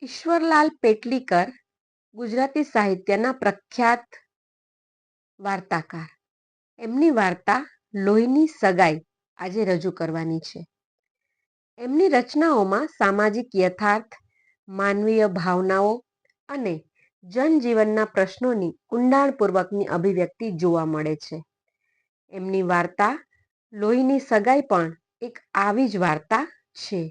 ઈશ્વરલાલ પેટલીકર ગુજરાતી સાહિત્યના પ્રખ્યાત વાર્તાકાર. એમની વાર્તા લોહીની સગાઈ આજે રજૂ કરવાની છે. એમની રચનાઓમાં સામાજિક યથાર્થ, માનવીય ભાવનાઓ અને જનજીવનના પ્રશ્નોની ઊંડાણપૂર્વકની અભિવ્યક્તિ જોવા મળે છે. એમની વાર્તા લોહીની સગાઈ પણ એક આવી જ વાર્તા છે.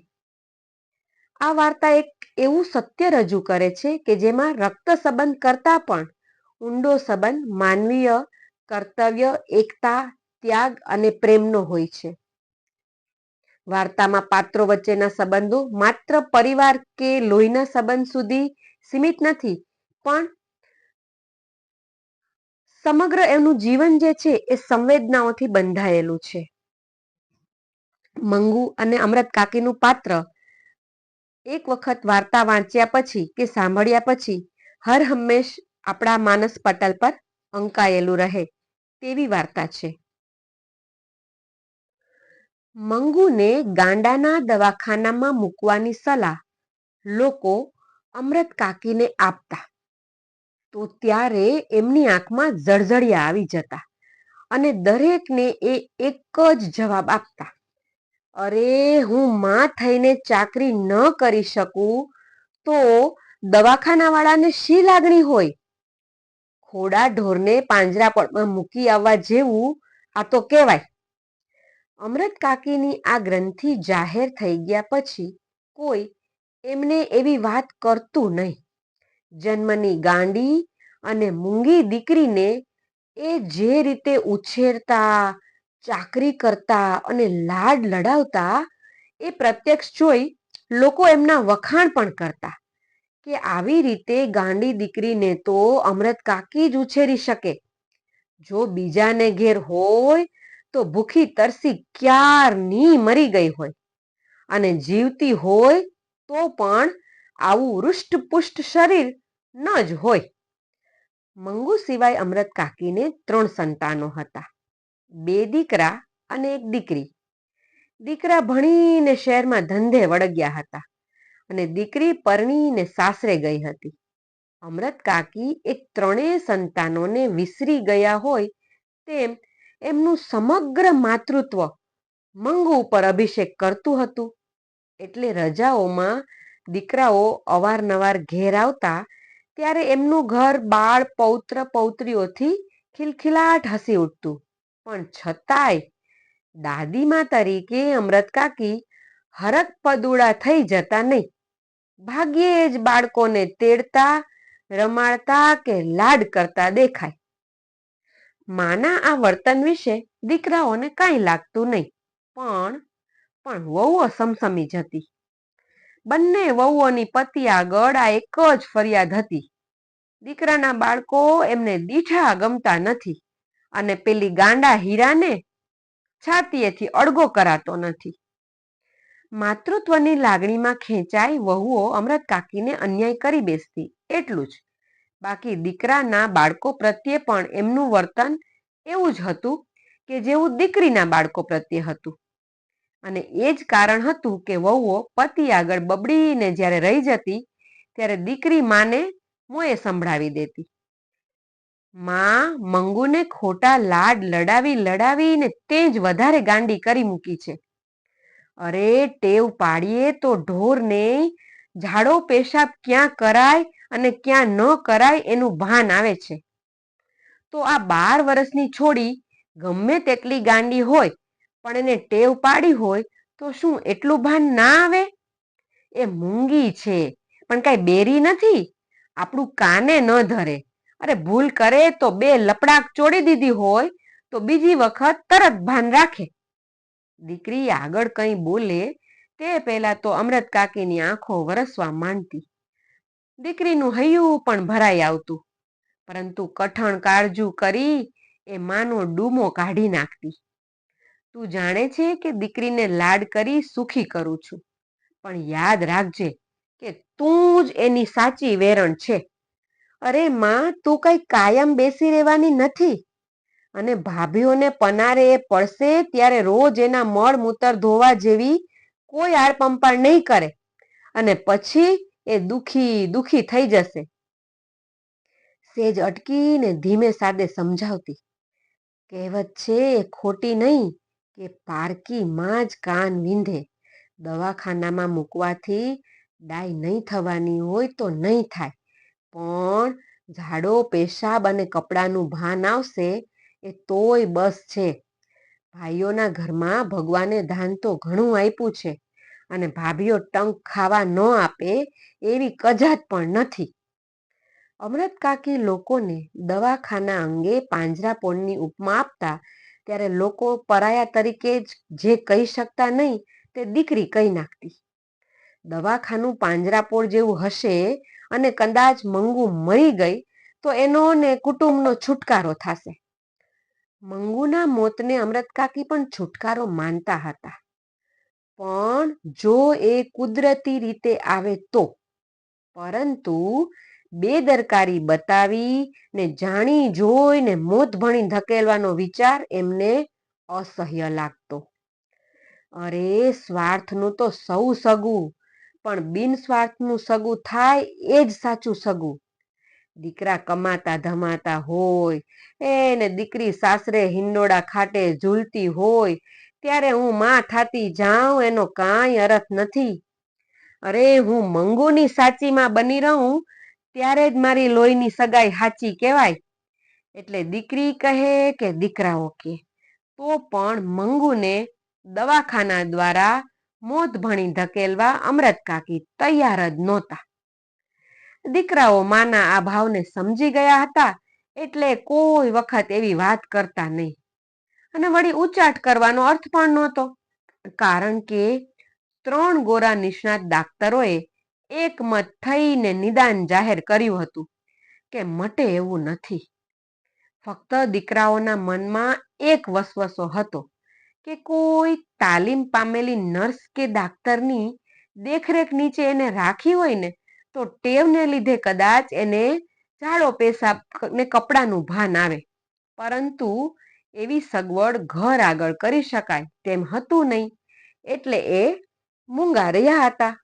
આ વાર્તા એક એવું સત્ય રજૂ કરે છે કે જેમાં રક્ત સંબંધ કરતાં પણ ઊંડો સંબંધ માનવીય કર્તવ્ય, એકતા, ત્યાગ અને પ્રેમનો હોય છે. વાર્તામાં પાત્રો વચ્ચેના સંબંધો માત્ર પરિવાર કે લોહીના સંબંધ સુધી સીમિત નથી, પણ સમગ્ર એનું જીવન જે છે એ સંવેદનાઓથી બંધાયેલું છે. મંગુ અને અમૃત કાકીનું પાત્ર એક વખત વાર્તા વાંચ્યા પછી કે સાંભળ્યા પછી હર હંમેશ આપણા માનસ પટલ પર અંકાયેલું રહે તેવી વાર્તા છે. મંગુને ગાંડાના દવાખાનામાં મૂકવાની સલાહ લોકો અમૃત કાકીને આપતા તો ત્યારે એમની આંખમાં જળજળિયા આવી જતા અને દરેકને એ એક જ જવાબ આપતા, અરે હું માં થઈને ચાકરી ન કરી શકું તો દવાખાનાવાળાને શી લાગણી હોય? ખોડા ઢોરને પાંજરાપોળમાં મૂકી આવવા જેવું આ તો કહેવાય. અમૃત કાકીની આ ગ્રંથિ જાહેર થઈ ગયા પછી કોઈ એમને એવી વાત કરતું નહીં. જન્મની ગાંડી અને મૂંગી દીકરીને એ જે રીતે ઉછેરતા, ચાકરી કરતા અને લાડ લડાવતા એ પ્રત્યક્ષ જોઈ લોકો એમના વખાણ પણ કરતા કે આવી રીતે ગાંડી દીકરીને તો અમૃત કાકી જ ઉછેરી શકે. જો બીજાને ઘેર હોય તો ભૂખી તરસી ક્યારની મરી ગઈ હોય અને જીવતી હોય તો પણ આવું રૂષ્ટપુષ્ટ શરીર ન જ હોય. મંગુ સિવાય અમૃત કાકીને 3 સંતાનો હતા, 2 દીકરા અને 1 દીકરી. દીકરા ભણીને શહેરમાં ધંધે વળગ્યા હતા અને દીકરી પરણીને સાસરે ગઈ હતી. અમૃત કાકી એ 3 સંતાનોને વિસરી ગયા હોય તેમ એમનું સમગ્ર માતૃત્વ મંગુ ઉપર અભિષેક કરતું હતું. એટલે રજાઓમાં દીકરાઓ અવારનવાર ઘેર આવતા ત્યારે એમનું ઘર બાળ પૌત્ર પૌત્રીઓથી ખિલખિલાટ હસી ઉઠતું. પણ છતાંય દાદીમા તરીકે અમૃત કાકી હરખ પદુડા થઈ જતા નહીં. ભાગ્યે જ બાળકોને તેડતા, રમાડતા કે લાડ કરતા દેખાય. માના આ વર્તન વિશે દીકરાઓને કાંઈ લાગતું નહીં, પણ વહુઓ સમસમી જતી. બંને વહુઓની પતિ આગળ આ એક જ ફરિયાદ હતી, દીકરાના બાળકો એમને દીઠા ગમતા નથી અને પેલી ગાંડા હીરાને છાતીએથી અડગો કરાતો નથી. માતૃત્વની લાગણીમાં ખેંચાઈ વહુઓ અમૃત કાકીને અન્યાય કરી બેસતી, એટલું જ. બાકી દીકરાના બાળકો પ્રત્યે પણ એમનું વર્તન એવું જ હતું કે જેવું દીકરીના બાળકો પ્રત્યે હતું. અને એ જ કારણ હતું કે વહુઓ પતિ આગળ બબડીને જ્યારે રહી જતી ત્યારે દીકરી માને મોંએ સંભળાવી દેતી, માં મંગુને ખોટા લાડ લડાવીને તે જ વધારે ગાંડી કરી મૂકી છે. અરે ટેવ પાડીએ તો ઢોરને ઝાડો પેશાબ ક્યાં કરાય અને ક્યાં ન કરાય એનું ભાન આવે છે. તો આ 12 વર્ષની છોડી ગમે તેટલી ગાંડી હોય પણ એને ટેવ પાડી હોય તો શું એટલું ભાન ના આવે? એ મૂંગી છે પણ કાંઈ બેરી નથી, આપણું કાને ન ધરે. અરે ભૂલ કરે તો 2 લપડાક ચોડી દીધી હોય તો બીજી વખત તરત ભાન રાખે. દીકરી આગળ કંઈ બોલે તે પહેલા તો અમૃત કાકીની આંખો વરસવા માંડતી. દીકરીનું હૈયું પણ ભરાઈ આવતું, પરંતુ કઠણ કાળજું કરી એ માનો ડૂમો કાઢી નાખતી. તું જાણે છે કે દીકરીને લાડ કરી સુખી કરું છું, પણ યાદ રાખજે કે તું જ એની સાચી વેરણ છે. અરે માં, તું કઈ કાયમ બેસી રહેવાની નથી અને ભાભીઓને પનારે એ પડશે ત્યારે રોજ એના મળ મૂતર ધોવા જેવી કોઈ આળપંપાળ નહીં કરે અને પછી એ દુખી દુખી થઈ જશે. સેજ અટકીને ધીમે સાદે સમજાવતી, કહેવત છે એ ખોટી નહીં કે પારકી માં જ કાન વિંધે. દવાખાનામાં મૂકવાથી ડાય નહીં થવાની હોય તો નહીં થાય, પણ ઝાડો પેશાબ અને કપડાનું ભાન આવશે એ તોય બસ છે. ભાઈઓના ઘરમાં ભગવાને ધાન તો ઘણું આપ્યું છે, અને ભાભીઓ ટંક ખાવા ન આપે એવી કજાત પણ નથી. અમૃત કાકી લોકોને દવાખાના અંગે પાંજરાપોળની ઉપમા આપતા ત્યારે લોકો પરાયા તરીકે જે કહી શકતા નહીં તે દીકરી કહી નાખતી. દવાખાનું પાંજરાપોળ જેવું હશે અને કદાચ મંગુ મરી ગઈ તો એનો ને કુટુંબનો છુટકારો થશે. મંગુના મોતને અમૃત કાકી પણ છુટકારો માનતા હતા, પણ જો એ કુદરતી રીતે આવે તો. પરંતુ બેદરકારી બતાવી ને જાણી જોઈને મોત ભણી ધકેલવાનો વિચાર એમને અસહ્ય લાગતો. અરે સ્વાર્થનું તો સૌ સગું, પણ બિનસ્વાર્થનું સગું થાય એ જ સાચું સગું. દીકરા કમાતા ધમાતા હોય એને દીકરી સાસરે હિંડોળા ખાટે ઝૂલતી હોય ત્યારે હું માં થાતી જાઉં એનો કાંઈ અર્થ નથી. અરે હું મંગુની સાચીમાં બની રહું ત્યારે જ મારી લોહીની સગાઈ સાચી કહેવાય. એટલે દીકરી કહે કે દીકરાઓ કે તો પણ મંગુને દવાખાના દ્વારા મોત ભણી ધકેલવા અમૃત કાકી તૈયાર જ નહોતા. દીકરાઓ માના આ ભાવને સમજી ગયા હતા એટલે કોઈ વખત એવી વાત કરતા નહીં, અને વળી ઉચાટ કરવાનો અર્થ પણ નહોતો, કારણ કે 3 ગોરા નિષ્ણાત ડાક્ટરોએ એકમત થઈને નિદાન જાહેર કર્યું હતું કે મટે એવું નથી. ફક્ત દીકરાઓના મનમાં એક વસવસો હતો કે કોઈ તાલીમ પામેલી નર્સ કે ડાક્ટરની દેખરેખ નીચે એને રાખી હોય ને તો ટેવને લીધે કદાચ એને ઝાડો પેશાબ ને કપડાનું ભાન આવે, પરંતુ એવી સગવડ ઘર આગળ કરી શકાય તેમ હતું નહીં, એટલે એ મૂંગા રહ્યા હતા.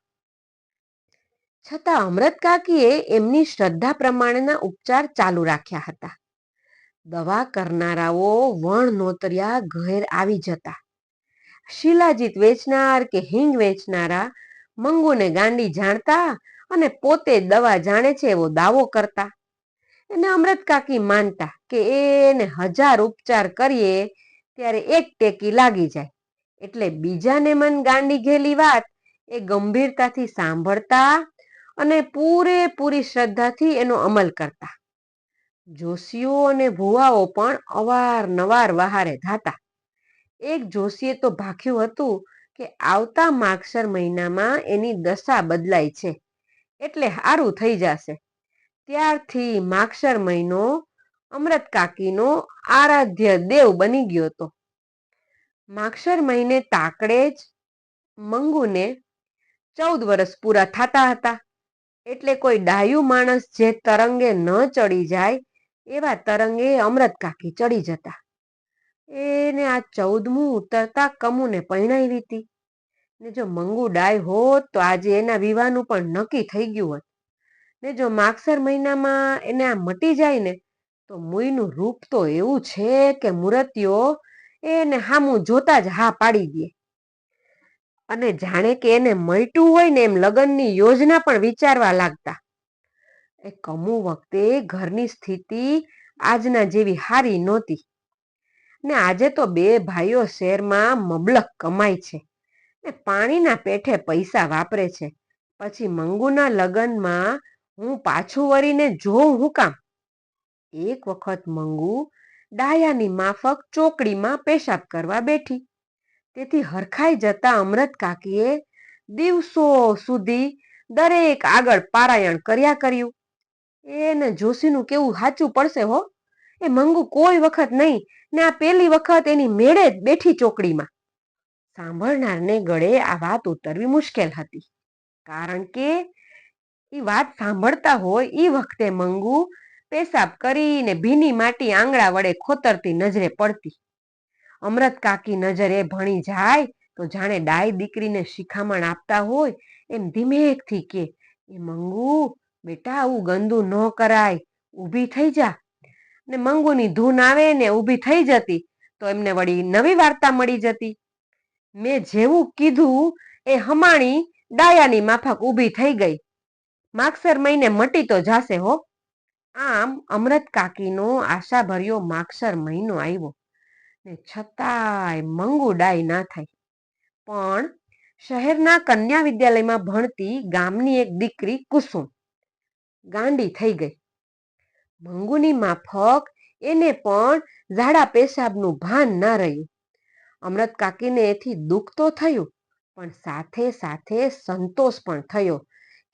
છતાં અમૃત કાકીએ એમની શ્રદ્ધા પ્રમાણેના ઉપચાર ચાલુ રાખ્યા હતા. દવા કરનારાઓ વણ નોતર્યા ઘેર આવી જતા. શિલાજીત વેચનાર કે હિંગ વેચનારા મંગુને ગાંડી જાણતા અને પોતે દવા જાણે છે એવો દાવો કરતા. એને અમૃત કાકી માનતા કે એને 1000 ઉપચાર કરીએ ત્યારે એક ટેકી લાગી જાય, એટલે બીજાને મન ગાંડી ઘેલી વાત એ ગંભીરતાથી સાંભળતા અને પૂરેપૂરી શ્રદ્ધાથી એનો અમલ કરતા. જોશીઓ અને ભુવાઓ પણ અવારનવાર વહારે ધાતા. એક જોશીએ તો ભાખ્યું હતું કે આવતા માગશર મહિનામાં એની દશા બદલાય છે એટલે સારું થઈ જશે. ત્યારથી માગશર મહિનો અમૃત કાકીનો આરાધ્ય દેવ બની ગયો હતો. માગશર મહિને તાકડે જ મંગુને 14 વર્ષ પૂરા થતા હતા, એટલે કોઈ ડાયું માણસ જે તરંગે ન ચડી જાય એવા તરંગે અમૃત કાકી ચડી જતા. એને આ 14મું ઉતરતા કમુને પરણાવી હતી, ને જો મંગુ ડાય હોત તો આજે એના વિવાહનું પણ નક્કી થઈ ગયું હોત. ને જો માગશર મહિનામાં એને આ મટી જાય ને તો મુઈનું રૂપ તો એવું છે કે મૂર્તિઓ એને હામું જોતા જ હા પાડી દે, અને જાણે કે એને મટ્યું હોય ને એમ લગ્નની યોજના પણ વિચારવા લાગતા. એ કમુ વખતે ઘરની સ્થિતિ આજના જેવી હારી નહોતી, ને આજે તો 2 ભાઈઓ શહેરમાં મબલખ કમાય છે ને પાણીના પેઠે પૈસા વાપરે છે. પછી મંગુના લગ્નમાં હું પાછું વળીને જોઉં હું કામ? એક વખત મંગુ ડાયાની માફક ચોકડીમાં પેશાબ કરવા બેઠી. તેથી હરખાઈ જતા અમૃત કાકીએ દિવસો સુધી દરેક આગળ પારાયણ કર્યા કર્યું. એને જોશીનું કેવું સાચું પડશે હો. એ મંગુ કોઈ વખત નહીં ને આ પહેલી વખત એની મેળે જ બેઠી ચોકડીમાં. સાંભળનારને ગળે આ વાત ઉતરવી મુશ્કેલ હતી, કારણ કે એ વાત સાંભળતા હોય એ વખતે મંગુ પેશાબ કરીને ભીની માટી આંગળા વડે ખોતરતી નજરે પડતી. અમૃત કાકી નજરે ભણી જાય તો જાણે ડાય દીકરીને શિખામણ આપતા હોય એમ ધીમેકથી કે, એ મંગુ, બેટા આવું ગંદુ ન કરાય, ઊભી થઈ જા. ને મંગુની ધૂન આવે ને ઊભી થઈ જતી તો એમને વળી નવી વાર્તા મળી જતી. મેં જેવું કીધું એ હમાણી ડાયાની માફક ઊભી થઈ ગઈ. માગસર મહિને મટી તો જાશે હો. આમ અમરત કાકીનો આશાભર્યો માગસર મહિનો આવ્યો ને છતાંય મંગુ ડાય ના થઈ. પણ શહેરના કન્યા વિદ્યાલયમાં ભણતી ગામની એક દીકરી કુસુમ ગાંડી થઈ ગઈ. મંગુની માફક એને પણ ઝાડા પેશાબનું ભાન ના રહ્યું. અમરત કાકીને એથી દુઃખ તો થયું, પણ સાથે સાથે સંતોષ પણ થયો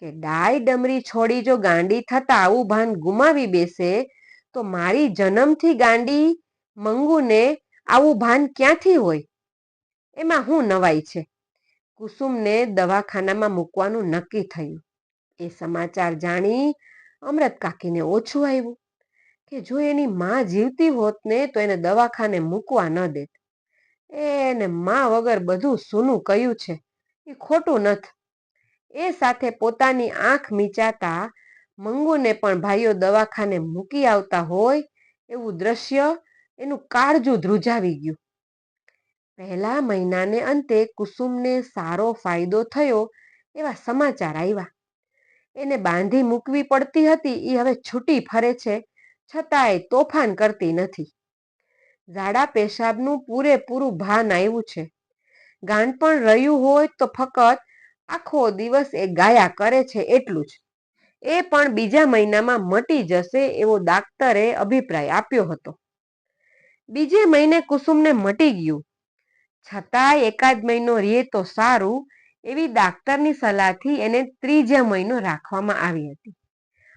કે ડાય ડમરી છોડી જો ગાંડી થતા આવું ભાન ગુમાવી બેસે તો મારી જન્મથી ગાંડી મંગુને આવું ભાન ક્યાંથી હોય? એમાં શું નવાઈ છે? કુસુમને દવાખાનામાં મૂકવાનું નક્કી થયું. એ સમાચાર જાણી અમરત કાકીને ઓછું આવ્યું કે જો એની માં જીવતી હોત ને તો એને દવાખાને મૂકવા ન દેત. એને માં વગર બધું સૂનું કયું છે એ ખોટું નથી. એ સાથે પોતાની આંખ મીચાતા મંગુને પણ ભાઈઓ દવાખાને મૂકી આવતા હોય એવું દ્રશ્ય એનું કાળજું ધ્રુજાવી ગયું. પહેલા મહિનાને અંતે કુસુમને સારો ફાયદો થયો એવા સમાચાર આવ્યા. એને બાંધી મૂકવી પડતી હતી એ હવે છૂટી ફરે છે, છતાંય તોફાન કરતી નથી. ઝાડા પેશાબનું પૂરેપૂરું ભાન આવ્યું છે. ગાંડ પણ રહ્યું હોય તો ફક્ત આખો દિવસ એ ગાયા કરે છે એટલું જ. એ પણ બીજા મહિનામાં મટી જશે એવો ડાક્ટરે અભિપ્રાય આપ્યો હતો. બીજે મહિને કુસુમને મટી ગયું. છતાંય એકાદ મહિનો રહે તો સારું એવી ડાક્ટરની સલાહથી એને ત્રીજો મહિનો રાખવામાં આવી હતી.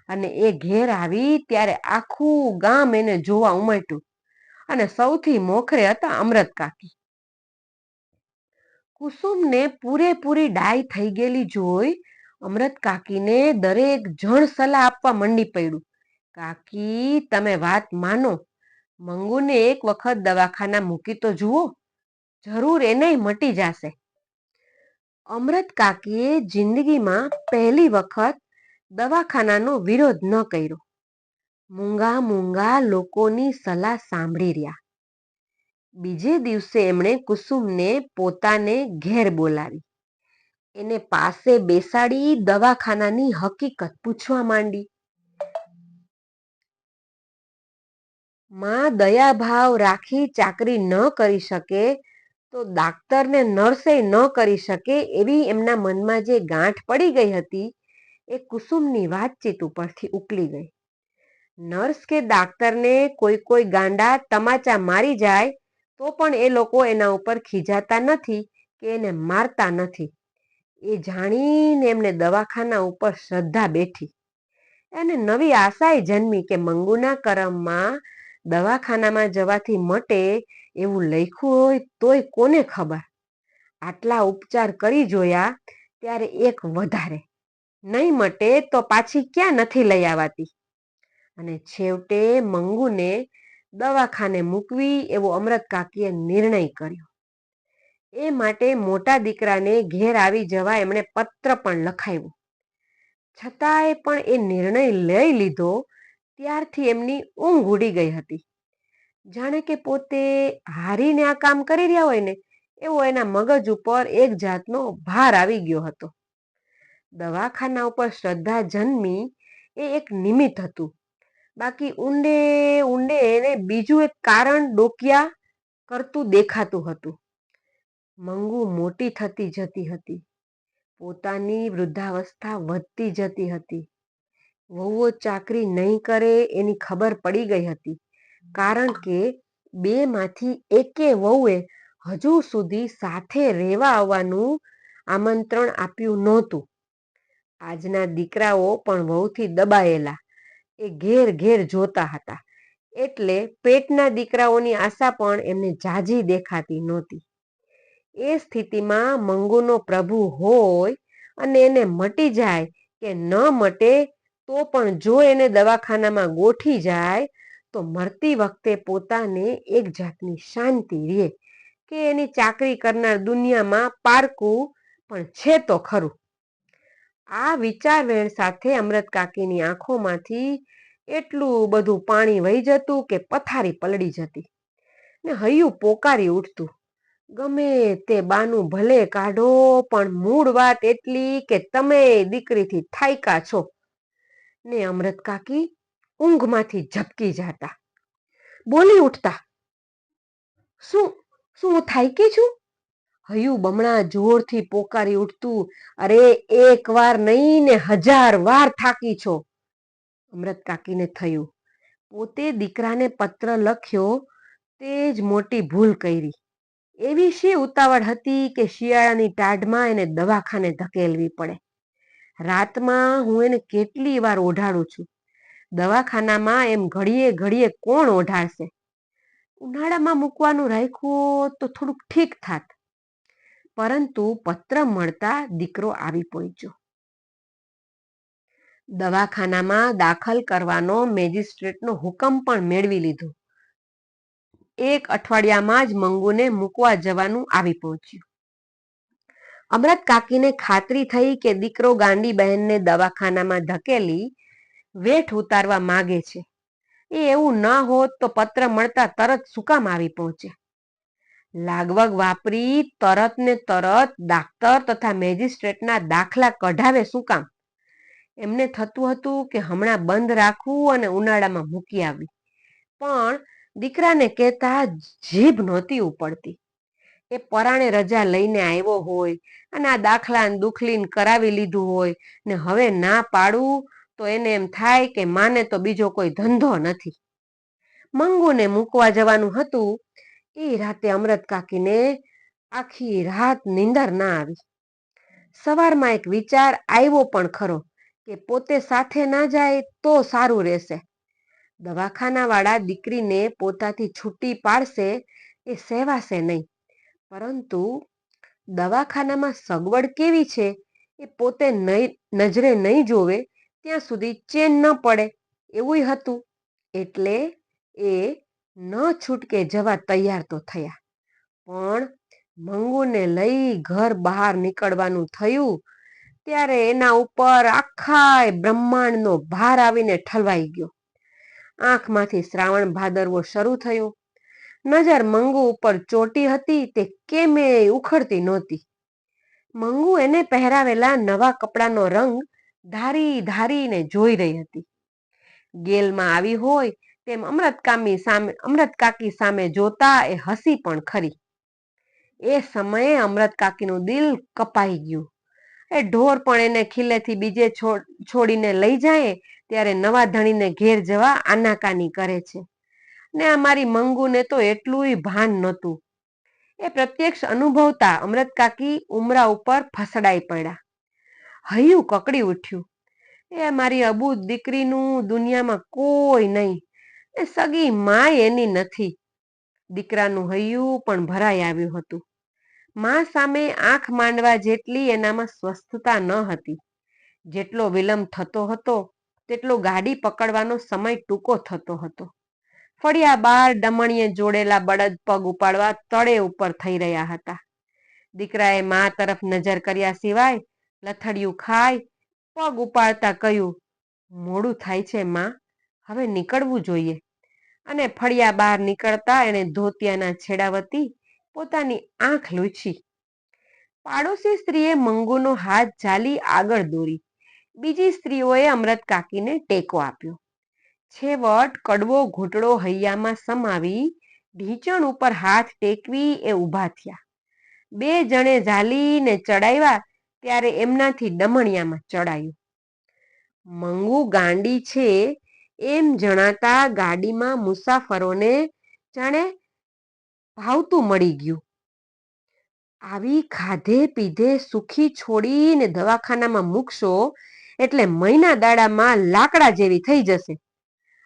અને એ ઘેર આવી ત્યારે આખું ગામ એને જોવા ઉમટ્યું અને સૌથી મોખરે હતા અમરત કાકી. કુસુમને પૂરેપૂરી ડાય થઈ ગયેલી જોઈ અમરત કાકીને દરેક જણ સલાહ આપવા મંડી પડ્યું. કાકી, તમે વાત માનો, મંગુને એક વખત દવાખાના મૂકી તો જુઓ, જરૂર એને મટી જશે. અમરત કાકીએ જિંદગીમાં પહેલી વખત દવાખાનાનો વિરોધ ન કર્યો. મૂંગા મૂંગા લોકોની સલાહ સાંભળી રહ્યા. બીજે દિવસે એમણે કુસુમને પોતાને ઘેર બોલાવી. એને પાસે બેસાડી દવાખાનાની હકીકત પૂછવા માંડી. માં દયાભાવ રાખી ચાકરી ન કરી શકે તો ડાક્ટરને નર્સે ન કરી શકે એવી એમના મનમાં જે ગાંઠ પડી ગઈ હતી એ કુસુમની વાતચીત ઉપરથી ઉકલી ગઈ. નર્સ કે ડાક્ટરને કોઈ ગાંડા તમાચા મારી જાય તો પણ એ લોકો એના ઉપર ખીજાતા નથી કે એને મારતા નથી. એ જાણીને એમને દવાખાના ઉપર શ્રદ્ધા બેઠી અને નવી આશાએ જન્મી કે મંગુના કરમમાં દવાખાનામાં જવાથી મટે એવું લખ્યું હોય તોય કોને ખબર. આટલા ઉપચાર કરી જોયા ત્યારે એક વધારે, નહીં મટે તો પાછી ક્યાં નથી લઈ આવાતી. અને છેવટે મંગુને દવાખાને મૂકવી એવો અમરત કાકીએ નિર્ણય કર્યો. એ માટે મોટા દીકરાને ઘેર આવી જવા એમણે પત્ર પણ લખાવ્યો. છતાંય પણ એ નિર્ણય લઈ લીધો ત્યારથી એમની ઊંઘ ઉડી ગઈ હતી. જાણે કે પોતે હારીને આ કામ કરી રહ્યા હોય ને એવો એના મગજ ઉપર એક જાતનો ભાર આવી ગયો હતો. દવાખાના ઉપર શ્રદ્ધા જન્મી એ એક નિમિત્ત હતું, બાકી ઊંડે ઊંડે એને બીજું એક કારણ ડોકિયા કરતું દેખાતું હતું. મંગુ મોટી થતી જતી હતી. પોતાની વૃદ્ધાવસ્થા વધતી જતી હતી. વહુઓ ચાકરી નહીં કરે એની ખબર પડી ગઈ હતી, કારણ કે બેમાંથી એકે વહુએ હજુ સુધી સાથે રહેવા આવવાનું આમંત્રણ આપ્યું નહોતું. આજના દીકરાઓ પણ વહુથી દબાયેલા એ ઘેર ઘેર જોતા હતા, એટલે પેટના દીકરાઓની આશા પણ એમને ઝાઝી દેખાતી નહોતી. એ સ્થિતિમાં મંગુનો પ્રભુ હોય અને એને મટી જાય કે ન મટે તો પણ જો એને દવાખાનામાં ગોઠી જાય તો મરતી વખતે પોતાને એક જાતની શાંતિ રહે કે એની ચાકરી કરનાર દુનિયામાં પારકું પણ છે તો ખરું. આ વિચારવેણ સાથે અમૃત કાકીની આંખોમાંથી એટલું બધું પાણી વહી જતું કે પથારી પલળી જતી ને હૈયું પોકારી ઉઠતું. ગમે તે બાનું ભલે કાઢો, પણ મૂળ વાત એટલી કે તમે દીકરીથી થાયકા છો. ને અમૃત કાકી ઊંઘમાંથી ઝબકી જાતા, બોલી ઉઠતા, શું શું હું થાયકી છું? હૈયું બમણા જોરથી પોકારી ઉઠતું, અરે એક વાર નહીં ને 1000 વાર થાકી છો. અમૃત કાકીને થયું, પોતે દીકરાને પત્ર લખ્યો તે જ મોટી ભૂલ કરી. એવી શી ઉતાવળ હતી કે શિયાળાની ટાઢમાં એને દવાખાને ધકેલવી પડે. રાતમાં હું એને કેટલી વાર ઓઢાડું છું. દવાખાનામાં એમ ઘડીએ ઘડીએ કોણ ઓઢાડશે? ઉનાળામાં મૂકવાનું રાખ્યું તો થોડુંક ઠીક થાત. પરંતુ પત્ર મળતા દીકરો આવી પહોંચ્યો. દવાખાનામાં દાખલ કરવાનો મેજિસ્ટ્રેટનો હુકમ પણ મેળવી લીધો. 1 અઠવાડિયામાં જ મંગુને મૂકવા જવાનું આવી પહોંચ્યું. અમૃત કાકીને ખાતરી થઈ કે દીકરો ગાંડી બહેનને દવાખાનામાં ધકેલી વેઠ ઉતારવા માગે છે. એ એવું ન હોત તો પત્ર મળતા તરત શું કામ આવી પહોંચે? લાગવગ વાપરી તરત ને તરત ડાક્ટર તથા મેજિસ્ટ્રેટના દાખલા કઢાવે શું કામ? એમને થતું હતું કે હમણાં બંધ રાખવું અને ઉનાળામાં મૂકી આવી. પણ દીકરાને કહેતા જીભ નહોતી ઉપડતી. એ પરાણે રજા લઈને આવ્યો હોય અને આ દાખલા દુખલીન કરાવી લીધું હોય ને હવે ના પાડું તો એને એમ થાય કે માને તો બીજો કોઈ ધંધો નથી. મંગુને મૂકવા જવાનું હતું. એ રાતે અમૃત કાકીને આખી રાત નીંદર ના આવી. સવારમાં એક વિચાર આવ્યો પણ ખરો કે પોતે સાથે ના જાય તો સારું રહેશે. દવાખાનાવાળા દીકરીને પોતાથી છૂટી પાડશે એ સહેવાશે નહીં, પરંતુ દવાખાનામાં સગવડ કેવી છે એ પોતે નજરે નહીં જોવે ત્યાં સુધી ચેન ન પડે એવું હતું. એટલે એ ન છૂટકે જવા તૈયાર તો થયા. પણ મંગુને લઈ ઘર બહાર નીકળવાનું થયું ત્યારે એના ઉપર આખા બ્રહ્માંડનો ભાર આવીને ઠલવાઈ ગયો. આંખમાંથી શ્રાવણ ભાદરવો શરૂ થયો. નજર મંગુ ઉપર ચોટી હતી તે કેમે ઉખડતી નહોતી. મંગુ એને પહેરાવેલા નવા કપડાનો રંગ ધારી ધારીને જોઈ રહી હતી. ગેલમાં આવી હોય તેમ અમૃત કાકી સામે જોતા એ હસી પણ ખરી. એ સમયે અમૃત કાકીનું દિલ કપાઈ ગયું. એ ઢોર પણ એને ખીલેથી બીજે છોડીને લઈ જાય ત્યારે નવા ધણીને ઘેર જવા આનાકાની કરે છે. ને અમારી મંગુને તો એટલું ભાન નહોતું. એ પ્રત્યક્ષ અનુભવતા અમૃત કાકી ઉમરા ઉપર ફસડાઈ પડ્યા. હૈયું કકડી ઉઠ્યું. એ મારી અબૂ દીકરીનું દુનિયામાં કોઈ નહીં. એ સગી માય એની નથી. દીકરાનું હૈયું પણ ભરાઈ આવ્યું હતું. મા સામે આંખ માંડવા જેટલી એનામાં સ્વસ્થતા ન હતી. જેટલો વિલંબ થતો હતો તેટલો ગાડી પકડવાનો સમય ટૂંકો થતો હતો. ફળિયા બાર ડમણીએ જોડેલા બળદ પગ ઉપાડવા તળે ઉપર થઈ રહ્યા હતા. દીકરાએ મા તરફ નજર કર્યા સિવાય લથડિયું ખાઈ પગ ઉપાડતા કહ્યું, મોડું થાય છે માં, હવે નીકળવું જોઈએ. અને ફળિયા બહાર નીકળતા એણે ધોતિયાના છેડા વતી પોતાની આંખ લૂછી. પાડોશી સ્ત્રીએ મંગુનો હાથ ઝાલી આગળ દોરી. બીજી સ્ત્રીઓએ અમૃત કાકીને ટેકો આપ્યો. છેવટ કડવો ઘૂંટડો હૈયામાં સમાવી ઢીંચણ ઉપર હાથ ટેકવી એ ઊભા થયા. 2 જણે ઝાલીને ચડાવ્યા ત્યારે એમનાથી ડમણિયામાં ચડાયું. મંગુ ગાંડી છે એમ જણાતા ગાડીમાં મુસાફરોને જાણે ભાવતું મળી ગયું. આવી ખાધે પીધે સુખી છોડીને દવાખાનામાં મૂકશો એટલે મહિના દાડામાં લાકડા જેવી થઈ જશે.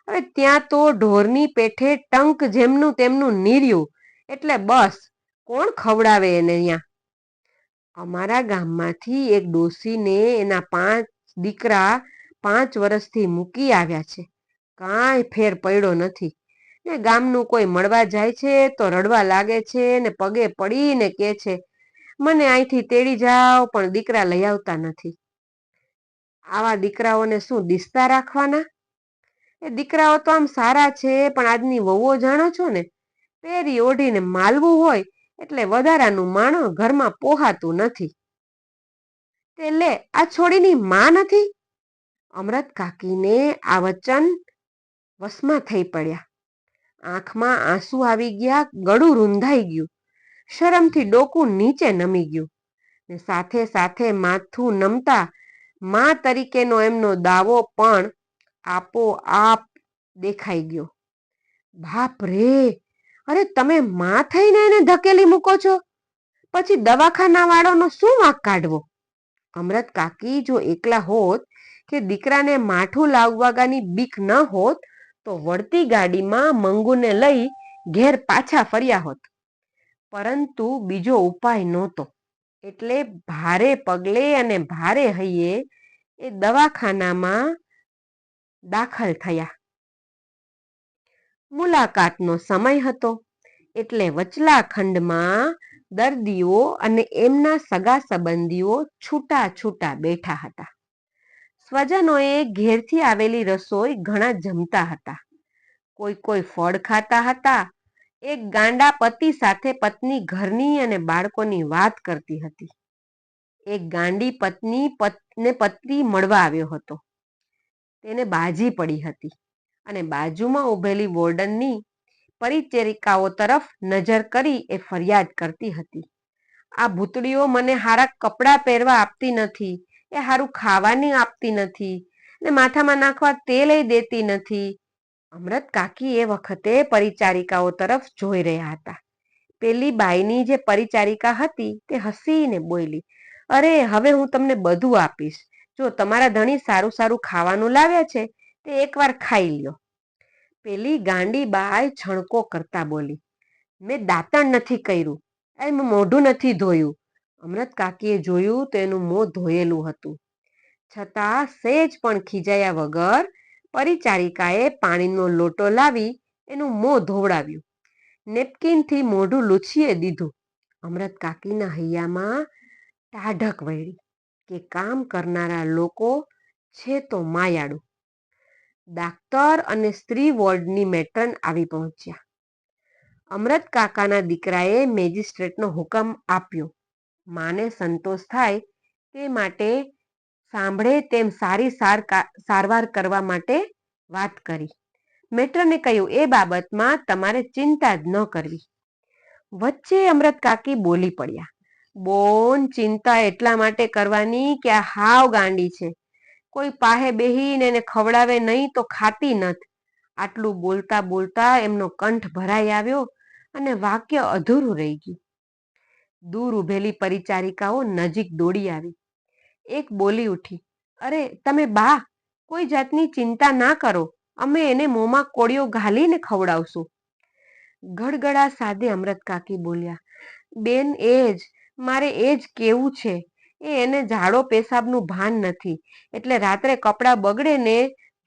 હવે ત્યાં તો ઢોરની પેઠે ટંક જેમનું તેમનું નીર્યું એટલે બસ કોણ ખવડાવે એને અહીંયા? અમારા ગામમાંથી એક ડોસીને એના 5 દીકરા 5 વર્ષથી મૂકી આવ્યા છે. કાંઈ ફેર પડ્યો નથી. ને ગામનું કોઈ મળવા જાય છે તો રડવા લાગે છે ને પગે પડીને કહે છે, મને અહીંથી તેડી જાઓ, પણ દીકરા લઈ આવતા નથી. આવા દીકરાઓને શું દિસતા રાખવાના? એ દીકરાઓ તો આમ સારા છે, પણ આજની વહુઓ જાણો છો ને, પહેરી ઓઢીને માલવું હોય એટલે વધારાનું માણસ ઘરમાં પોહાતું નથી. તે લે આ છોડીની માં નથી? અમરત કાકીને આ વચન વશમાં થઈ પડ્યા. આંખમાં આંસુ આવી ગયા, ગળું રૂંધાઈ ગયું, શરમથી ડોકું નીચે નમી ગયું ને સાથે સાથે માથું નમતા માં તરીકેનો એમનો દાવો પણ આપોઆપ દેખાઈ ગયો. બાપ રે! અરે તમે માં થઈને એને ધકેલી મૂકો છો, પછી દવાખાના વાળાનો શું વાંક કાઢવો? અમરત કાકી જો એકલા હોત કે દીકરાને માઠું લાવવાની બીક ન હોત તો વળતી ગાડીમાં મંગુને લઈ ઘેર પાછા ફર્યા હોત. પરંતુ બીજો ઉપાય નહોતો, એટલે ભારે પગલે અને ભારે હૈયે એ દવાખાનામાં દાખલ થયા. મુલાકાતનો સમય હતો એટલે વચલા ખંડમાં દર્દીઓ અને એમના સગા સંબંધીઓ છૂટા છૂટા બેઠા હતા. સ્વજનોએ ઘેરથી આવેલી રસોઈ ઘણા જમતા હતા. કોઈ ફળ ખાતા હતા. એક ગાંડા પતિ સાથે પત્ની ઘરની અને બાળકોની વાત કરતી હતી. એક ગાંડી પત્ની ને પતિ મળવા આવ્યો હતો. તેને બાજી પડી હતી અને બાજુમાં ઉભેલી વોર્ડનની પરિચરિકાઓ તરફ નજર કરી એ ફરિયાદ કરતી હતી. આ ભૂતડીઓ મને હારા કપડાં પહેરવા આપતી નથી, એ હારું ખાવાની આપતી નથી ને માથામાં નાખવા તેલ દેતી નથી. અમરત કાકી એ વખતે પરિચારિકાઓ તરફ જોઈ રહ્યા હતા. પેલી બાઈની જે પરિચારિકા હતી તે હસીને બોલી, અરે હવે હું તમને બધું આપીશ, જો તમારા ધણી સારું સારું ખાવાનું લાવ્યા છે તે એકવાર ખાઈ લ્યો. પેલી ગાંડી બાઈ છણકો કરતા બોલી, મેં દાંતણ નથી કર્યું, એમ મોઢું નથી ધોયું. અમરત કાકીએ જોયું તો એનું મોં ધોયેલું હતું. છતાં સેજ પણ ખીજાયા વગર પરિચારિકાએ પાણીનો લોટો લાવી એનું મોં ધોવડાવ્યું. નેપકિનથી મોઢું લૂછીએ દીધું. અમરત કાકીના હૈયામાં ટાઢક વળી કે કામ કરનારા લોકો છે તો માયાળું. ડાક્ટર અને સ્ત્રી વોર્ડની મેટ્રન આવી પહોંચ્યા. અમરત કાકાના દીકરાએ મેજિસ્ટ્રેટનો હુકમ આપ્યો. માને સંતોષ થાય તે માટે સાંભળે તેમ સારી સારવાર કરવા માટે વાત કરી. મેટ્રને કહ્યું, એ બાબતમાં તમારે ચિંતા જ ન કરવી. વચ્ચે અમરત કાકી બોલી પડ્યા, બોન ચિંતા એટલા માટે કરવાની કે આ હાવ ગાંડી છે, કોઈ પાહે બેહીને એને ખવડાવે નહીં તો ખાતી નથી. આટલું બોલતા બોલતા એમનો કંઠ ભરાઈ આવ્યો અને વાક્ય અધૂરું રહી ગયું. દૂર ઉભેલી પરિચારિકાઓ નજીક દોડી આવી. એક બોલી ઉઠી, અરે તમે બા, કોઈ જાતની ચિંતા ના કરો, અમે એને મોંમાં કોળિયો ઘાલીને ખવડાવશું. ગડગડા સાદે અમરત કાકી બોલ્યા, બેન મારે એ જ કેવું છે. એને ઝાડો પેશાબનું ભાન નથી, એટલે રાત્રે કપડાં બગડે ને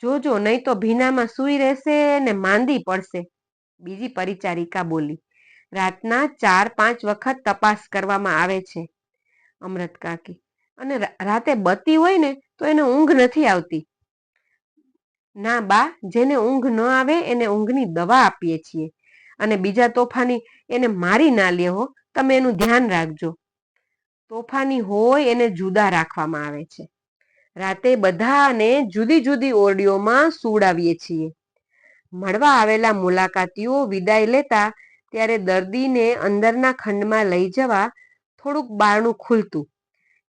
જોજો, નહીં તો ભીનામાં સૂઈ રહેશે ને માંદી પડશે. બીજી પરિચારિકા બોલી, રાતના 4-5 વખત તપાસ કરવામાં આવે છે અમરત કાકી, અને રાતે બત્તી હોય ને તો એને ઊંઘ નથી આવતી. ના બા, જેને ઊંઘ ન આવે એને ઊંઘની દવા આપીએ છીએ, અને બીજા તોફાની એને મારી ના લે હો, તમે એનું ધ્યાન રાખજો. તોફાની હોય એને જુદા રાખવામાં આવે છે. રાતે બધાને જુદી જુદી ઓરડીઓમાં સુવડાવીએ છીએ. મળવા આવેલા મુલાકાતીઓ વિદાય લેતા ત્યારે દર્દીને અંદરના ખંડમાં લઈ જવા થોડુંક બારણું ખુલતું.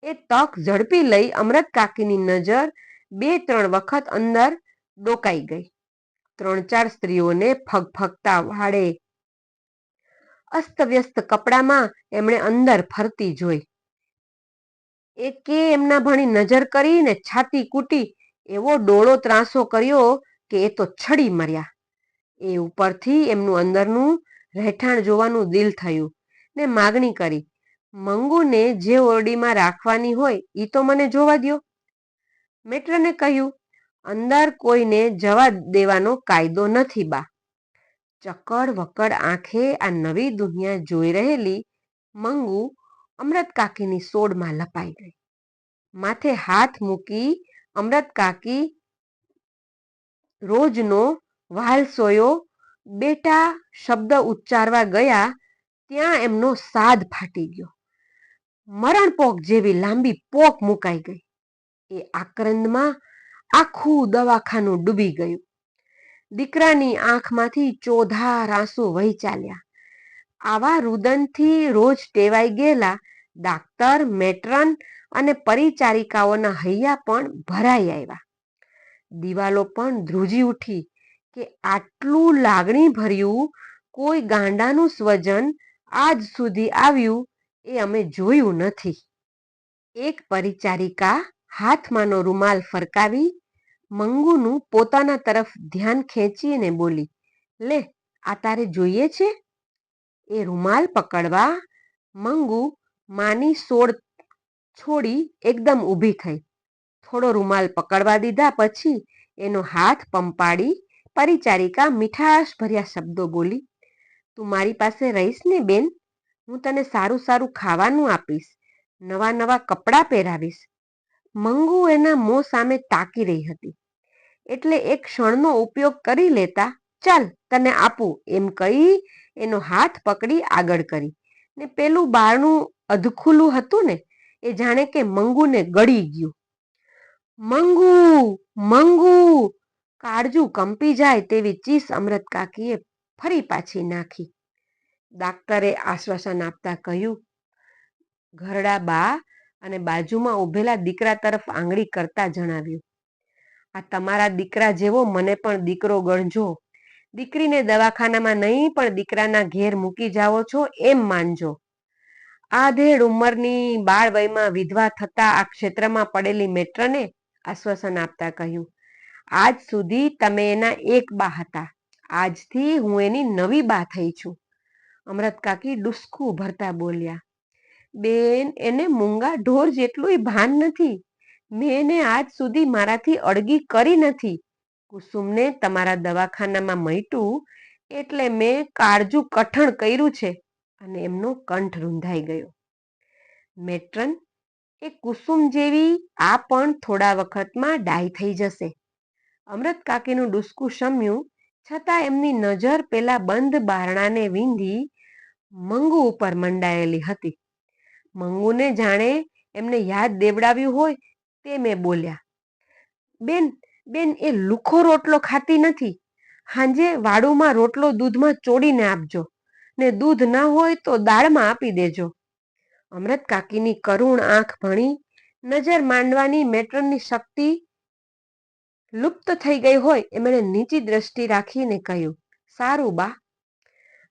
એ તક ઝડપી લઈ અમરત કાકીની નજર 2-3 વખત અંદર ડોકાઈ ગઈ. 3-4 સ્ત્રીઓને ફગફગતા વાળે અસ્તવ્યસ્ત કપડામાં એમણે અંદર ફરતી જોઈ. એકે એમના ભણી નજર કરીને છાતી કૂટી એવો ડોળો ત્રાસો કર્યો કે એ તો છડી મર્યા. એ ઉપરથી એમનું અંદરનું રહેઠાણ જોવાનું દિલ થયું ને માગણી કરી, મંગુને જે ઓરડીમાં રાખવાની હોય એ તો મને જોવા દ્યો. મેટ્રને કહ્યું, અંદર કોઈને જવા દેવાનો કાયદો નથી બા. ચકડ વકડ આંખે આ નવી દુનિયા જોઈ રહેલી મંગુ અમરત કાકીની સોડમાં લપાઈ ગઈ. માથે હાથ મૂકી અમરત કાકી રોજનો વાલસોયો બેટા શબ્દ ઉચ્ચારવા ગયા ત્યાં એમનો સાદ ફાટી ગયો. મરણ પોક જેવી લાંબી પોક મુકાઈ ગઈ. એ આક્રંદમાં આખું દવાખાનું ડૂબી ગયું. દીકરાની આંખમાંથી ચોધાર આંસુ વહી ચાલ્યા. આવા રુદનથી રોજ ટેવાઈ ગયેલા ડાક્ટર, મેટ્રન અને પરિચારિકાઓના હૈયા પણ ભરાઈ આવ્યા. દિવાલો પણ ધ્રુજી ઉઠી કે આટલું લાગણી ભર્યું કોઈ ગાંડાનું સ્વજન આજ સુધી આવ્યું એ અમે જોયું નથી. એક પરિચારિકા હાથમાંનો રૂમાલ ફરકાવી મંગુનું પોતાના તરફ ધ્યાન ખેંચીને બોલી, લે આ તારે જોઈએ છે? એ રૂમાલ પકડવા મંગુ માની સોળ છોડી એકદમ ઊભી થઈ. થોડો રૂમાલ પકડવા દીધા પછી એનો હાથ પંપાડી પરિચારિકા મીઠાશ ભર્યા શબ્દો બોલી, તું મારી પાસે રહીશ ને બેન? હું તને સારું સારું ખાવાનું આપીશ, નવા નવા કપડાં પહેરાવીશ. મંગુ એના મોં સામે તાકી રહી હતી એટલે એક ક્ષણનો ઉપયોગ કરી લેતા ચાલ તને આપું એમ કહી એનો હાથ પકડી આગળ કરી ને પેલું બારણું અધખુલ્લું હતું ને એ જાણે કે મંગુને ગળી ગયું. મંગુ મંગુ કાળજું કંપી જાય તેવી ચીસ અમરત કાકીએ ફરી પાછી નાખી. ડાક્ટરે આશ્વાસન આપતા કહ્યું, ઘરડા બા અને બાજુમાં ઊભેલા દીકરા તરફ આંગળી કરતા જણાવ્યું, આ તમારા દીકરા જેવો મને પણ દીકરો ગણજો. દીકરીને દવાખાનામાં નહીં પણ દીકરાના ઘેર મૂકી જાઓ છો એમ માનજો. આધેડ ઉંમરની બાળ વયમાં વિધવા થતા આ ક્ષેત્રમાં પડેલી મેટ્રને આશ્વાસન આપતા કહ્યું, આજ સુધી તમે એના એક બા હતા, આજથી હું એની નવી બા થઈ છું. અમરત કાકી ડુસકું ભરતા બોલ્યા, બેન એને મૂંગા ઢોર જેટલું ભાન નથી. મેં એને આજ સુધી મારાથી અળગી કરી નથી. કુસુમને તમારા દવાખાનામાં મટ્યું એટલે મેં કાળજું કઠણ કર્યું છે. અને એમનો કંઠ રૂંધાઈ ગયો. મેટ્રન, એ કુસુમ જેવી આ પણ થોડા વખતમાં ડાય થઈ જશે. અમરત કાકીનું ડુસકું શમ્યું છતાં એમની નજર પેલા બંધ બારણાને વીંધી મંગુ ઉપર મંડાયેલી હતી. મંગુને જાણે એમને યાદ દેવડાવ્યું હોય તે મેં બોલ્યા, બેન બેન એ લુખો રોટલો ખાતી નથી. હાંજે વાડુમાં રોટલો દૂધમાં ચોડીને આપજો ને દૂધ ન હોય તો દાળમાં આપી દેજો. અમરત કાકીની કરુણ આંખ ભણી નજર માંડવાની મેટ્રનની શક્તિ લુપ્ત થઈ ગઈ હોય એમ એણે નીચી દ્રષ્ટિ રાખીને કહ્યું, સારું બા.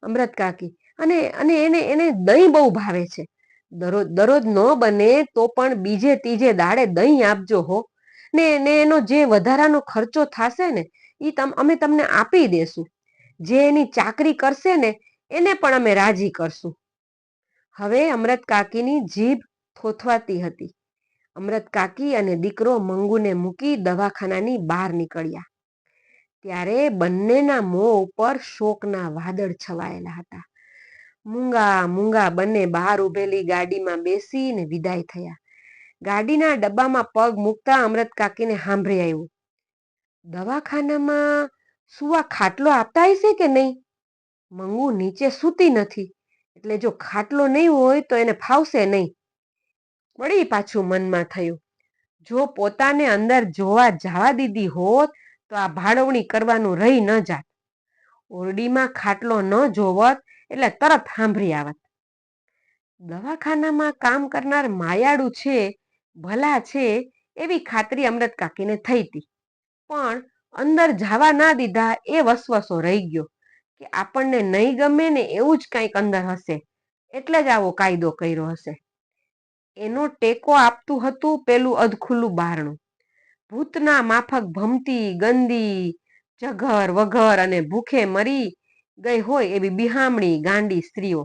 અમરત કાકી, અને અને એને એને દહીં બહુ ભાવે છે. દરરોજ દરરોજ ન બને તો પણ બીજે ત્રીજે દાડે દહીં આપજો હો. ને એનો જે વધારાનો ખર્ચો થશે ને એ અમે તમને આપી દેશું. જે એની ચાકરી કરશે ને એને પણ અમે રાજી કરશું. હવે અમરત કાકીની જીભ થોથવાતી હતી. અમરત કાકી અને દીકરો મંગુને મૂકી દવાખાનાની બહાર નીકળ્યા ત્યારે બંનેના મોં ઉપર શોકના વાદળ છવાયેલા હતા. મૂંગા મૂંગા બંને બહાર ઊભેલી ગાડીમાં બેસીને વિદાય થયા. ગાડીના ડબ્બામાં પગ મૂકતા અમરત કાકીને સાંભળી આવ્યું, દવાખાનામાં સુવા ખાટલો આપતા હશે કે નહીં? મંગુ નીચે સૂતી નથી એટલે જો ખાટલો નહીં હોય તો એને ફાવશે નહીં. વળી પાછું મનમાં થયું, જો પોતાને અંદર જોવા જવા દીધી હોત તો આ ભાડવણી કરવાનું રહી ન જાત. ઓરડીમાં ખાટલો ન જોવત એટલે તરત સાંભળી આવત. દવાખાનામાં કામ કરનાર માયાળુ છે, ભલા છે એવી ખાતરી અમરત કાકીને થઈ હતી. પણ અંદર જવા ના દીધા એ વસવસો રહી ગયો કે આપણને નહીં ગમે ને એવું જ કંઈક અંદર હશે એટલે જ આવો કાયદો કર્યો હશે. એનો ટેકો આપતું હતું પેલું અધખુલ્લું બારણું. ભૂતના માફક ભમતી ગંદી જઘર વઘર અને ભૂખે મરી ગઈ હોય એવી બિહામણી ગાંડી સ્ત્રીઓ.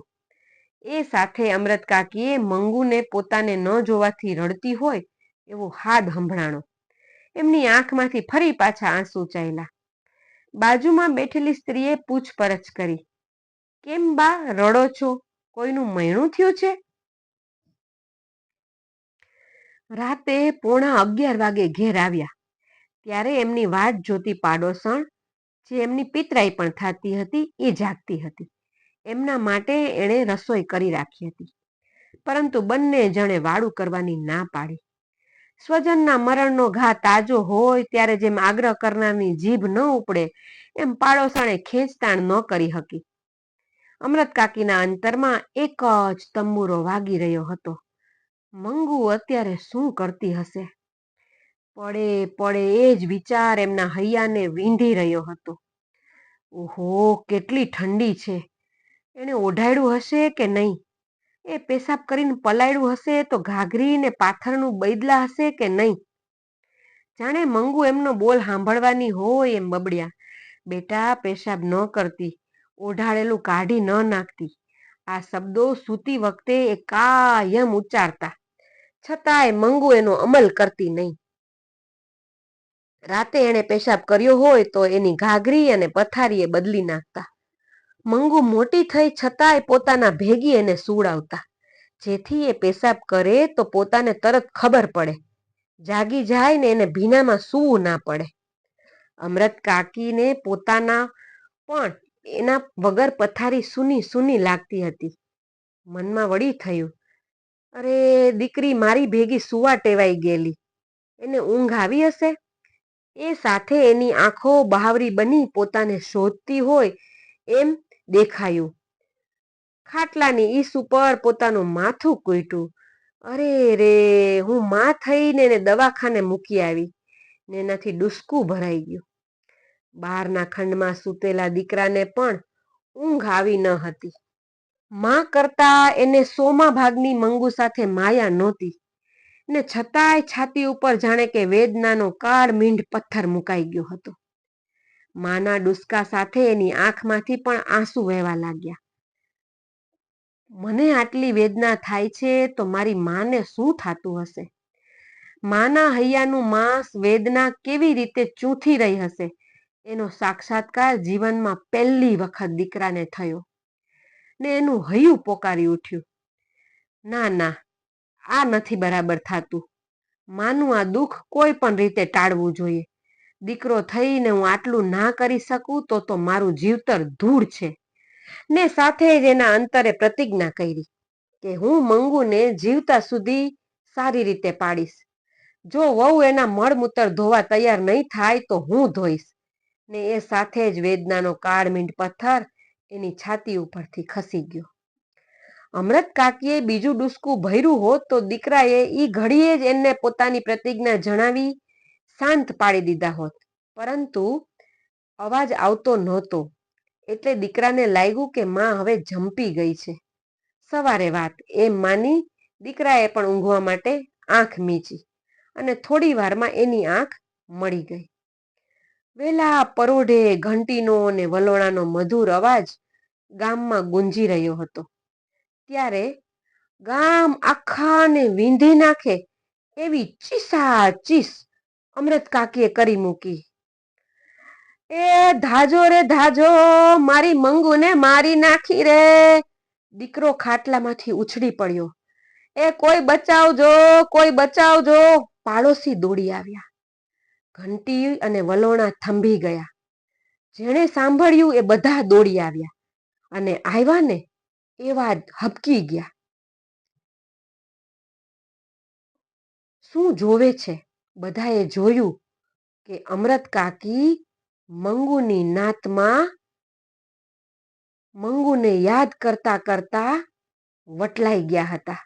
એ સાથે અમરત કાકીએ મંગુને પોતાને ન જોવાથી રડતી હોય એવો હાદ સંભળાણો. એમની આંખમાંથી ફરી પાછા આંસુ ચાલ્યા. બાજુમાં બેઠેલી સ્ત્રીએ પૂછપરછ કરી, કેમ બા રડો છો? કોઈનું મૈણું થયું છે? રાતે 11:15 વાગે ઘેર આવ્યા ત્યારે એમની વાટ જોતી પાડોશણ, જે એમની પિતરાઈ પણ થતી હતી, એ જાગતી હતી. એમના માટે એણે રસોઈ કરી રાખી હતી, પરંતુ બંને જણે વાળું કરવાની ના પાડી. સ્વજનના મરણનો ઘા તાજો હોય ત્યારે જેમ આગ્રહ કરનારની જીભ ન ઉપડે, એમ પાડોશણે ખેંચતાણ ન કરી શકી. અમરત કાકીના અંતરમાં એક જ તંબુરો વાગી રહ્યો હતો. મંગુ અત્યારે શું કરતી હશે? પડે પડે એ જ વિચાર એમના હૈયાને વીંધી રહ્યો હતો. ઓહો, કેટલી ઠંડી છે! એણે ઓઢાડ્યું હશે કે નહીં? એ પેશાબ કરીને પલાળ્યું હશે તો ઘાઘરી ને પાથરનું બૈદલા હશે કે નહીં? જાણે મંગુ એમનો બોલ સાંભળવાની હોય એમ બબડ્યા. બેટા, પેશાબ ન કરતી, ઓઢાડેલું કાઢી ન નાખતી. આ શબ્દો સૂતી વખતે એ કાયમ ઉચ્ચારતા, છતાંય મંગુ એનો અમલ કરતી નહીં. રાતે એણે પેશાબ કર્યો હોય તો એની ઘાઘરી અને પથારી એ બદલી નાખતા. મંગુ મોટી થઈ છતાંય પોતાના ભેગી એને સુવડાવતા, જેથી એ પેશાબ કરે તો પોતાને તરત ખબર પડે, જાગી જાય ને એને ભીનામાં સૂવું ના પડે. અમરત કાકીને પોતાના પણ એના વગર પથારી સૂની સૂની લાગતી હતી. મનમાં વળી થયું, અરે દીકરી મારી ભેગી સુવા ટેવાઈ ગયેલી, એને ઊંઘ આવી હશે. એ સાથે એની આંખો બહાવરી બની પોતાને શોધતી હોય એમ દેખાયું. ખાટલાની ઈસ ઉપર પોતાનું માથું કૂટ્યું. અરે રે, હું માં થઈને એને દવાખાને મૂકી આવી ને એનાથી ડૂસકું ભરાઈ ગયું. બહારના ખંડમાં સૂતેલા દીકરાને પણ ઊંઘ આવી ન હતી. માં કરતા એને 100મા ભાગની મંગુ સાથે માયા નહોતી, ને છતાંય છાતી ઉપર જાણે કે વેદનાનો કાળમીંઢ પથ્થર મુકાઈ ગયો હતો. માના ડૂસકા સાથે એની આંખમાંથી પણ આંસુ વહેવા લાગ્યા. મને આટલી વેદના થાય છે તો મારી માને શું થાતું હશે? માના હૈયાનું માંસ વેદના કેવી રીતે ચૂંથી રહી હશે, એનો સાક્ષાત્કાર જીવનમાં પહેલી વખત દીકરાને થયો ને એનું હૈયું પોકારી ઉઠ્યું. ના ના, આ નથી બરાબર થાતું. માનું આ દુઃખ કોઈ પણ રીતે ટાળવું જોઈએ. દીકરો થઈને હું આટલું ના કરી શકું તો મારું જીવતર ધૂળ છે. ને સાથે જ એના અંતરે પ્રતિજ્ઞા કરી કે હું મંગુને જીવતા સુધી સારી રીતે પાડીશ. જો વહુ એના મળમૂત્ર ધોવા તૈયાર નહીં થાય તો હું ધોઈશ. ને એ સાથે જ વેદનાનો કાળમીંઢ પથ્થર એની છાતી ઉપરથી ખસી ગયો. અમરત કાકીએ બીજું ડૂસકું ભર્યું હોત તો દીકરાએ ઈ ઘડીએ જ એને પોતાની પ્રતિજ્ઞા જણાવી શાંત પાડી દીધા હોત, પરંતુ અવાજ આવતો નહોતો. એટલે દીકરાને લાગ્યું કે માં હવે જંપી ગઈ છે. સવારે વાત એમ માની દીકરાએ પણ ઊંઘવા માટે આંખ મીચી અને થોડી વારમાં એની આંખ મળી ગઈ. વેલા પરોઢે ઘંટીનો અને વલોણાનો મધુર અવાજ ગામમાં ગુંજી રહ્યો હતો. ત્યારે ગામ આખાને વીંધી નાખે એવી ચીસાચીસ અમરત કાકીએ કરી મૂકી. એ ધાજો રે ધાજો, મારી મંગુને મારી નાખી રે! દીકરો ખાટલામાંથી ઉછળી પડ્યો. એ કોઈ બચાવજો, કોઈ બચાવજો! પાડોશી દોડી આવ્યા. ઘંટી અને વલોણા થંભી ગયા. જેણે સાંભળ્યું એ બધા દોડી આવ્યા અને આવ્યા ને એવા હબકી ગયા. શું જોવે છે? બધાએ જોયું કે અમરત કાકી મંગુની નાતમાં મંગુને યાદ કરતા કરતા વટલાઈ ગયા હતા.